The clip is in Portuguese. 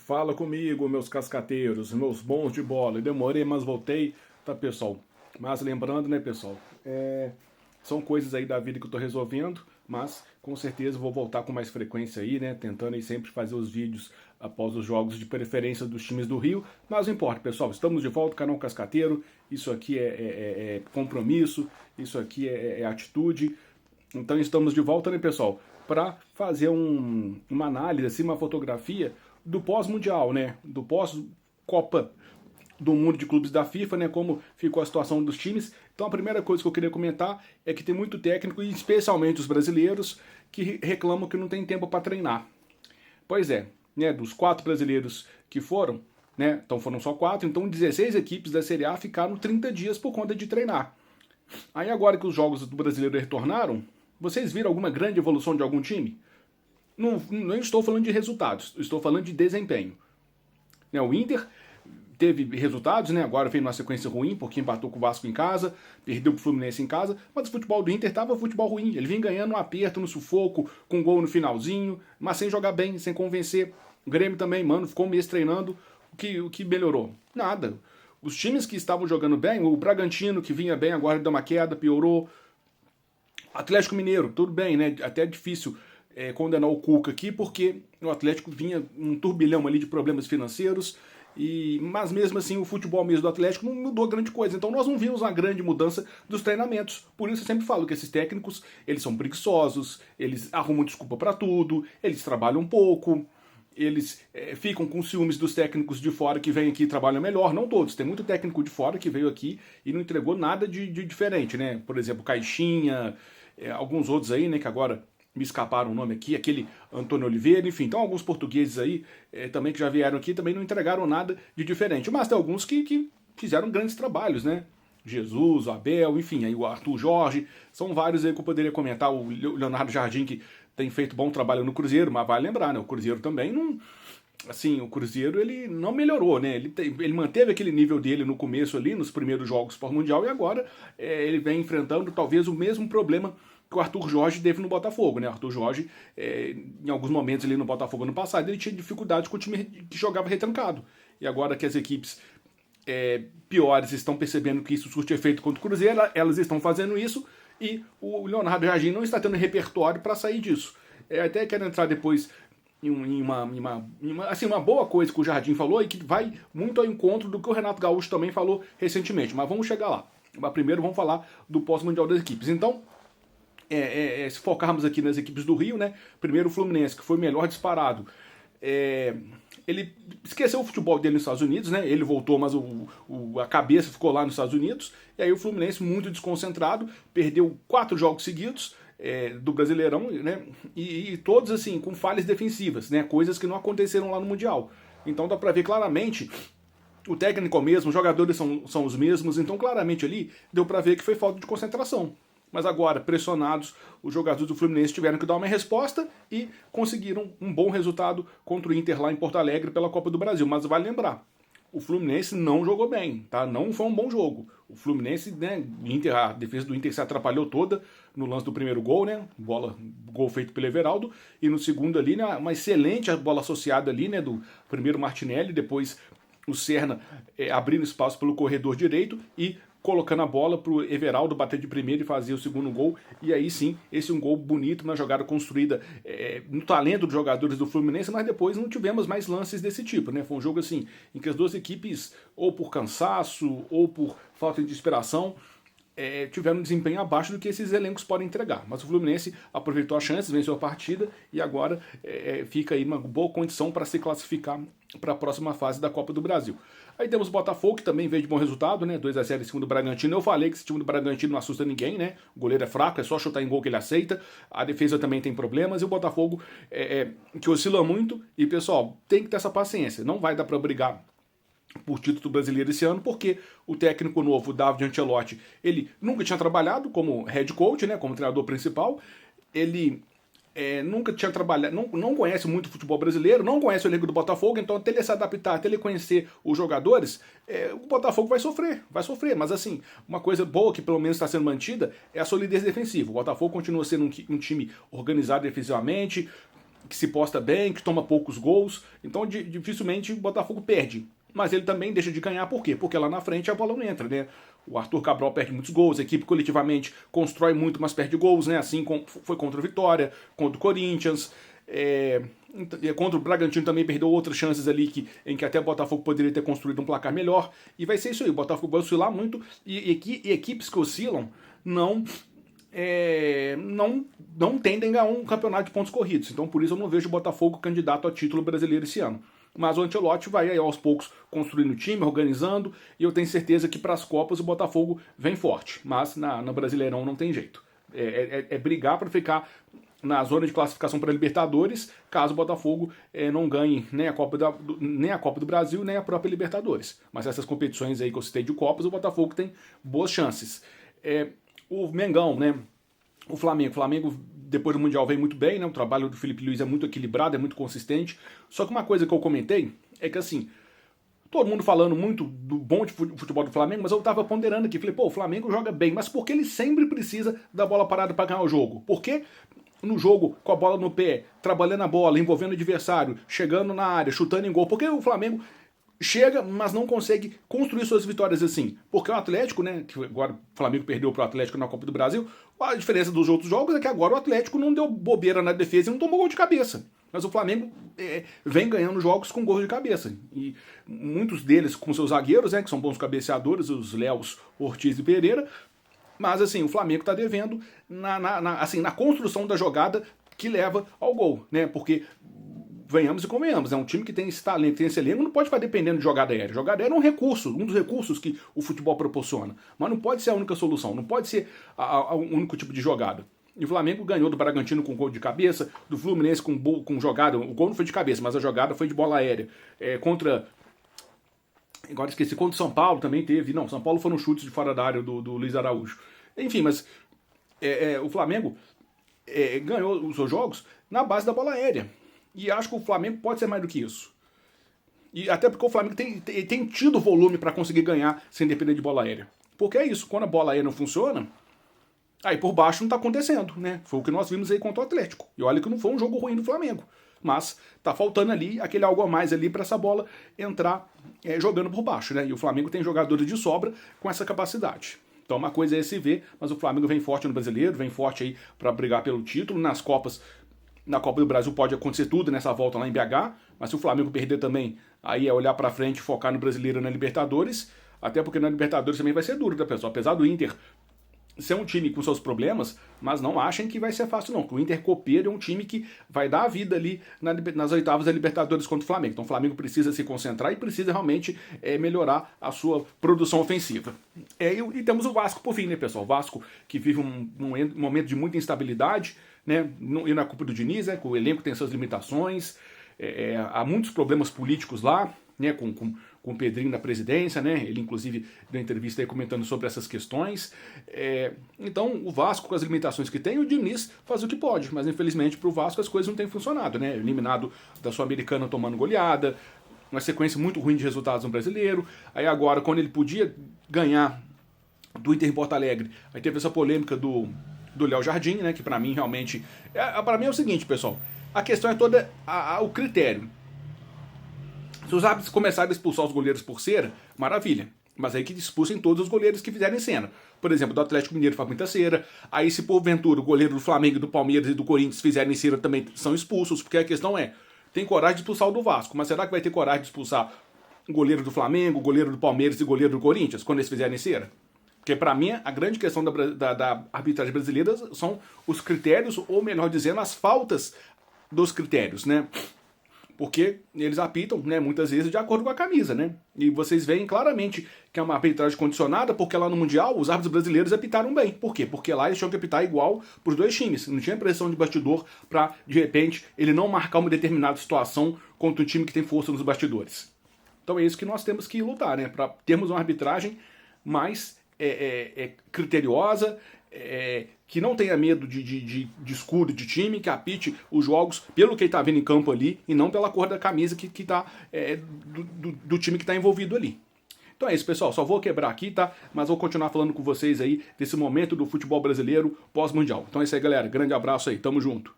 Fala comigo, meus cascateiros, meus bons de bola. Eu demorei, mas voltei, tá, pessoal? Mas lembrando, né, pessoal, são coisas aí da vida que eu tô resolvendo, mas com certeza vou voltar com mais frequência aí, né, tentando aí sempre fazer os vídeos após os jogos de preferência dos times do Rio. Mas não importa, pessoal, estamos de volta, canal Cascateiro. Isso aqui é compromisso, isso aqui é atitude. Então estamos de volta, né, pessoal, para fazer uma análise, assim, uma fotografia do pós-mundial, né, do pós-Copa do Mundo de Clubes da FIFA, né, como ficou a situação dos times. Então a primeira coisa que eu queria comentar é que tem muito técnico, e especialmente os brasileiros, que reclamam que não tem tempo para treinar. Pois é, né, dos 4 brasileiros que foram, né, então foram só 4, então 16 equipes da Série A ficaram 30 dias por conta de treinar. Aí agora que os jogos do brasileiro retornaram, vocês viram alguma grande evolução de algum time? Não estou falando de resultados, estou falando de desempenho. Né, o Inter teve resultados, né? Agora veio numa sequência ruim, porque empatou com o Vasco em casa, perdeu pro Fluminense em casa, mas o futebol do Inter estava futebol ruim. Ele vinha ganhando no aperto, no sufoco, com gol no finalzinho, mas sem jogar bem, sem convencer. O Grêmio também, mano, ficou um mês treinando. O que melhorou? Nada. Os times que estavam jogando bem, o Bragantino, que vinha bem, agora deu uma queda, piorou. Atlético Mineiro, tudo bem, né? Até é difícil condenar o Cuca aqui, porque o Atlético vinha um turbilhão ali de problemas financeiros, mas mesmo assim o futebol mesmo do Atlético não mudou grande coisa. Então nós não vimos uma grande mudança dos treinamentos. Por isso eu sempre falo que esses técnicos, eles são preguiçosos, eles arrumam desculpa para tudo, eles trabalham pouco, eles ficam com ciúmes dos técnicos de fora que vêm aqui e trabalham melhor. Não todos, tem muito técnico de fora que veio aqui e não entregou nada de diferente, né? Por exemplo, Caixinha, alguns outros aí, né, que agora me escaparam o nome aqui, aquele Antônio Oliveira, enfim. Então alguns portugueses aí também que já vieram aqui também não entregaram nada de diferente. Mas tem alguns que fizeram grandes trabalhos, né? Jesus, o Abel, enfim, aí o Arthur Jorge, são vários aí que eu poderia comentar, o Leonardo Jardim, que tem feito bom trabalho no Cruzeiro, mas vale lembrar, né, o Cruzeiro também não... Assim, o Cruzeiro, ele não melhorou, né, ele manteve aquele nível dele no começo ali, nos primeiros jogos pós-mundial, e agora ele vem enfrentando talvez o mesmo problema que o Arthur Jorge teve no Botafogo, né, o Arthur Jorge, em alguns momentos ali no Botafogo no passado, ele tinha dificuldade com o time que jogava retrancado, e agora que as equipes piores estão percebendo que isso surte efeito contra o Cruzeiro, elas estão fazendo isso, e o Leonardo Jardim não está tendo repertório para sair disso. Até quero entrar depois em uma boa coisa que o Jardim falou e que vai muito ao encontro do que o Renato Gaúcho também falou recentemente, mas vamos chegar lá. Mas primeiro vamos falar do pós-mundial das equipes. Então, se focarmos aqui nas equipes do Rio, né? Primeiro o Fluminense, que foi o melhor disparado. Ele esqueceu o futebol dele nos Estados Unidos, né? Ele voltou, mas a cabeça ficou lá nos Estados Unidos. E aí o Fluminense, muito desconcentrado, perdeu 4 jogos seguidos do Brasileirão, né? E todos assim com falhas defensivas, né? Coisas que não aconteceram lá no Mundial. Então dá pra ver claramente. O técnico é o mesmo, os jogadores são os mesmos, então claramente ali deu pra ver que foi falta de concentração. Mas agora, pressionados, os jogadores do Fluminense tiveram que dar uma resposta e conseguiram um bom resultado contra o Inter lá em Porto Alegre pela Copa do Brasil. Mas vale lembrar, o Fluminense não jogou bem, tá? Não foi um bom jogo. O Fluminense, né, a defesa do Inter se atrapalhou toda no lance do primeiro gol, né? Gol feito pelo Everaldo. E no segundo ali, né, uma excelente bola associada ali, né, do primeiro Martinelli, depois o Serna abrindo espaço pelo corredor direito e colocando a bola pro Everaldo bater de primeiro e fazer o segundo gol. E aí sim, esse é um gol bonito, uma jogada construída no talento dos jogadores do Fluminense, mas depois não tivemos mais lances desse tipo, né? Foi um jogo assim, em que as duas equipes, ou por cansaço, ou por falta de inspiração, tiveram um desempenho abaixo do que esses elencos podem entregar. Mas o Fluminense aproveitou as chances, venceu a partida e agora fica aí uma boa condição para se classificar para a próxima fase da Copa do Brasil. Aí temos o Botafogo, que também veio de bom resultado, né? 2-0 em cima do Bragantino. Eu falei que esse time do Bragantino não assusta ninguém, né? O goleiro é fraco, é só chutar em gol que ele aceita. A defesa também tem problemas. E o Botafogo, que oscila muito. E, pessoal, tem que ter essa paciência. Não vai dar para brigar por título brasileiro esse ano, porque o técnico novo, o David Ancelotti, ele nunca tinha trabalhado como head coach, né? Como treinador principal. Ele nunca tinha trabalhado, não conhece muito o futebol brasileiro, não conhece o elenco do Botafogo, então até ele se adaptar, até ele conhecer os jogadores, o Botafogo vai sofrer, mas assim, uma coisa boa que pelo menos está sendo mantida é a solidez defensiva. O Botafogo continua sendo um time organizado defensivamente, que se posta bem, que toma poucos gols, então dificilmente o Botafogo perde. Mas ele também deixa de ganhar, por quê? Porque lá na frente a bola não entra, né? O Arthur Cabral perde muitos gols, a equipe coletivamente constrói muito, mas perde gols, né? Assim foi contra o Vitória, contra o Corinthians, contra o Bragantino também perdeu outras chances ali em que até o Botafogo poderia ter construído um placar melhor. E vai ser isso aí, o Botafogo vai oscilar muito e equipes que oscilam não tendem a ganhar um campeonato de pontos corridos. Então por isso eu não vejo o Botafogo candidato a título brasileiro esse ano. Mas o Ancelotti vai aí aos poucos construindo o time, organizando, e eu tenho certeza que para as Copas o Botafogo vem forte. Mas no Brasileirão não tem jeito. É brigar para ficar na zona de classificação para Libertadores, caso o Botafogo não ganhe nem a Copa do Brasil, nem a própria Libertadores. Mas essas competições aí que eu citei de Copas, o Botafogo tem boas chances. O Mengão, né? O Flamengo depois do Mundial vem muito bem, né? O trabalho do Felipe Luiz é muito equilibrado, é muito consistente. Só que uma coisa que eu comentei é que assim, todo mundo falando muito do bom de futebol do Flamengo, mas eu tava ponderando aqui, falei, pô, o Flamengo joga bem, mas por que ele sempre precisa da bola parada para ganhar o jogo? Por que no jogo com a bola no pé, trabalhando a bola, envolvendo o adversário, chegando na área, chutando em gol? Por que o Flamengo chega, mas não consegue construir suas vitórias assim? Porque o Atlético, né, que agora o Flamengo perdeu pro Atlético na Copa do Brasil, a diferença dos outros jogos é que agora o Atlético não deu bobeira na defesa e não tomou gol de cabeça. Mas o Flamengo vem ganhando jogos com gol de cabeça. E muitos deles com seus zagueiros, né, que são bons cabeceadores, os Léos, Ortiz e Pereira. Mas assim, o Flamengo está devendo na construção da jogada que leva ao gol, né? Porque venhamos e convenhamos, é um time que tem esse talento, tem esse elenco, não pode ficar dependendo de jogada aérea. Jogada aérea é um recurso, um dos recursos que o futebol proporciona. Mas não pode ser a única solução, não pode ser o único tipo de jogada. E o Flamengo ganhou do Bragantino com gol de cabeça, do Fluminense com jogada, o gol não foi de cabeça, mas a jogada foi de bola aérea. Agora esqueci, contra o São Paulo também teve. Não, São Paulo foram chutes de fora da área do Luiz Araújo. Enfim, mas o Flamengo ganhou os seus jogos na base da bola aérea. E acho que o Flamengo pode ser mais do que isso. E até porque o Flamengo tem tido volume para conseguir ganhar sem depender de bola aérea. Porque é isso, quando a bola aérea não funciona, aí por baixo não tá acontecendo, né? Foi o que nós vimos aí contra o Atlético. E olha que não foi um jogo ruim do Flamengo. Mas tá faltando ali aquele algo a mais ali para essa bola entrar jogando por baixo, né? E o Flamengo tem jogadores de sobra com essa capacidade. Então uma coisa é se ver, mas o Flamengo vem forte no Brasileiro, vem forte aí para brigar pelo título. Nas Copas, na Copa do Brasil pode acontecer tudo nessa volta lá em BH, mas se o Flamengo perder também, aí é olhar para frente, focar no Brasileiro e na Libertadores, até porque na Libertadores também vai ser duro, tá, pessoal? Apesar do Inter ser um time com seus problemas, mas não achem que vai ser fácil não, que o Inter Copeiro é um time que vai dar a vida ali nas oitavas da Libertadores contra o Flamengo. Então o Flamengo precisa se concentrar e precisa realmente melhorar a sua produção ofensiva. E temos o Vasco por fim, né, pessoal? O Vasco que vive um momento de muita instabilidade, né? E não é culpa do Diniz, né? O elenco tem suas limitações, há muitos problemas políticos lá, né? Com o Pedrinho na presidência, né? Ele inclusive deu entrevista aí comentando sobre essas questões. Então o Vasco, com as limitações que tem, o Diniz faz o que pode, mas infelizmente para o Vasco as coisas não têm funcionado, né? Eliminado da Sul-Americana tomando goleada, uma sequência muito ruim de resultados no Brasileiro. Aí agora, quando ele podia ganhar do Inter em Porto Alegre, aí teve essa polêmica do Léo Jardim, né? Que para mim realmente... para mim é o seguinte, pessoal, a questão é toda o critério. Se os árbitros começarem a expulsar os goleiros por cera, maravilha. Mas aí que expulsem todos os goleiros que fizerem cena. Por exemplo, do Atlético Mineiro faz muita cera. Aí se porventura o goleiro do Flamengo, do Palmeiras e do Corinthians fizerem cera também são expulsos. Porque a questão é, tem coragem de expulsar o do Vasco, mas será que vai ter coragem de expulsar o goleiro do Flamengo, o goleiro do Palmeiras e o goleiro do Corinthians quando eles fizerem cera? Porque para mim a grande questão da arbitragem brasileira são os critérios, ou melhor dizendo, as faltas dos critérios, né? Porque eles apitam, né, muitas vezes de acordo com a camisa, né? E vocês veem claramente que é uma arbitragem condicionada, porque lá no Mundial os árbitros brasileiros apitaram bem. Por quê? Porque lá eles tinham que apitar igual para os dois times. Não tinha pressão de bastidor para, de repente, ele não marcar uma determinada situação contra um time que tem força nos bastidores. Então é isso que nós temos que lutar, né? Para termos uma arbitragem mais criteriosa, que não tenha medo de escudo de time, que apite os jogos pelo que ele está vendo em campo ali e não pela cor da camisa que tá, do time que está envolvido ali. Então é isso, pessoal. Só vou quebrar aqui, tá? Mas vou continuar falando com vocês aí desse momento do futebol brasileiro pós-mundial. Então é isso aí, galera. Grande abraço aí. Tamo junto.